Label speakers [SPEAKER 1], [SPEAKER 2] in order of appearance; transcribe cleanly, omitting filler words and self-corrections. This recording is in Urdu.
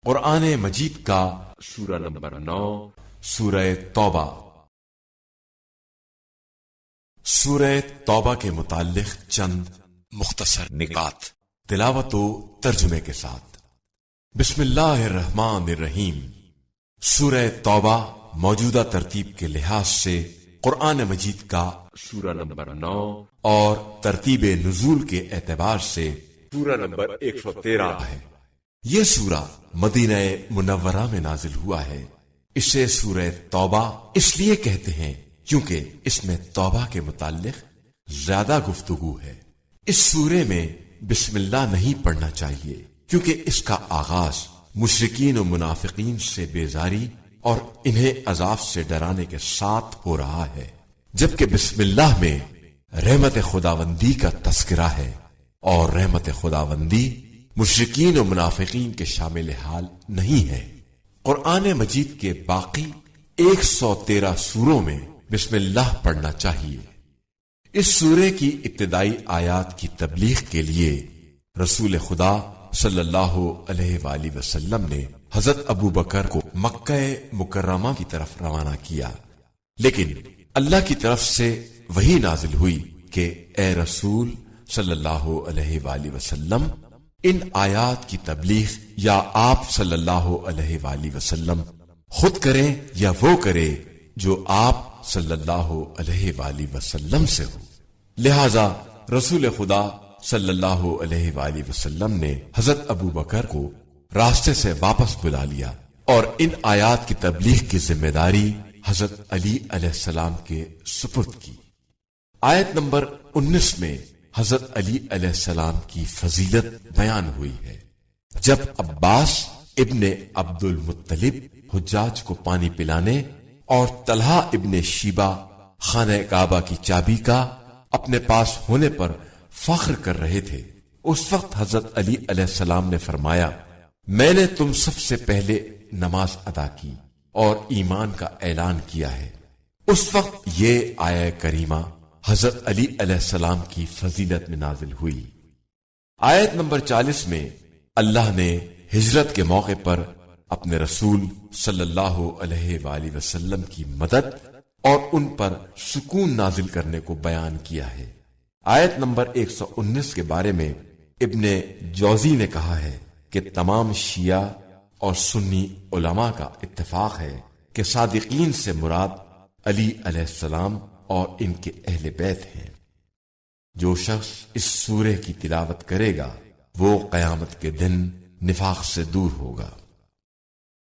[SPEAKER 1] قرآن مجید کا
[SPEAKER 2] سورہ نمبر 9
[SPEAKER 1] سورہ توبہ۔ سورہ توبہ کے متعلق چند مختصر نکات تلاوت و ترجمے کے ساتھ۔ بسم اللہ الرحمن الرحیم۔ سورہ توبہ موجودہ ترتیب کے لحاظ سے قرآن مجید کا
[SPEAKER 2] سورہ نمبر 9
[SPEAKER 1] اور ترتیب نزول کے اعتبار سے
[SPEAKER 2] سورہ نمبر 113
[SPEAKER 1] ہے۔ یہ سورہ مدینہ منورہ میں نازل ہوا ہے۔ اسے سورہ توبہ اس لیے کہتے ہیں کیونکہ اس میں توبہ کے متعلق زیادہ گفتگو ہے۔ اس سورے میں بسم اللہ نہیں پڑھنا چاہیے کیونکہ اس کا آغاز مشرکین و منافقین سے بیزاری اور انہیں عذاب سے ڈرانے کے ساتھ ہو رہا ہے، جبکہ بسم اللہ میں رحمت خداوندی کا تذکرہ ہے، اور رحمت خداوندی مشرکین و منافقین کے شامل حال نہیں ہے۔ قرآن مجید کے باقی 113 سوروں میں بسم اللہ پڑھنا چاہیے۔ اس سورے کی ابتدائی آیات کی تبلیغ کے لیے رسول خدا صلی اللہ علیہ وآلہ وسلم نے حضرت ابو بکر کو مکہ مکرمہ کی طرف روانہ کیا، لیکن اللہ کی طرف سے وحی نازل ہوئی کہ اے رسول صلی اللہ علیہ وآلہ وسلم، ان آیات کی تبلیغ یا آپ صلی اللہ علیہ وآلہ وسلم خود کریں یا وہ کرے جو آپ صلی اللہ علیہ وآلہ وسلم سے ہو۔ لہذا رسول خدا صلی اللہ علیہ وآلہ وسلم نے حضرت ابو بکر کو راستے سے واپس بلا لیا اور ان آیات کی تبلیغ کی ذمہ داری حضرت علی علیہ السلام کے سپرد کی۔ آیت نمبر 19 میں حضرت علی علیہ السلام کی فضیلت بیان ہوئی ہے۔ جب عباس ابن عبد المطلب حجاج کو پانی پلانے اور طلحہ ابن شیبہ خانہ کعبہ کی چابی کا اپنے پاس ہونے پر فخر کر رہے تھے، اس وقت حضرت علی علیہ السلام نے فرمایا، میں نے تم سب سے پہلے نماز ادا کی اور ایمان کا اعلان کیا ہے۔ اس وقت یہ آیہ کریمہ حضرت علی علیہ السلام کی فضیلت میں نازل ہوئی۔ آیت نمبر 40 میں اللہ نے ہجرت کے موقع پر اپنے رسول صلی اللہ علیہ وآلہ وسلم کی مدد اور ان پر سکون نازل کرنے کو بیان کیا ہے۔ آیت نمبر 119 کے بارے میں ابن جوزی نے کہا ہے کہ تمام شیعہ اور سنی علماء کا اتفاق ہے کہ صادقین سے مراد علی علیہ السلام اور ان کے اہل بیت ہیں۔ جو شخص اس سورے کی تلاوت کرے گا وہ قیامت کے دن نفاق سے دور ہوگا۔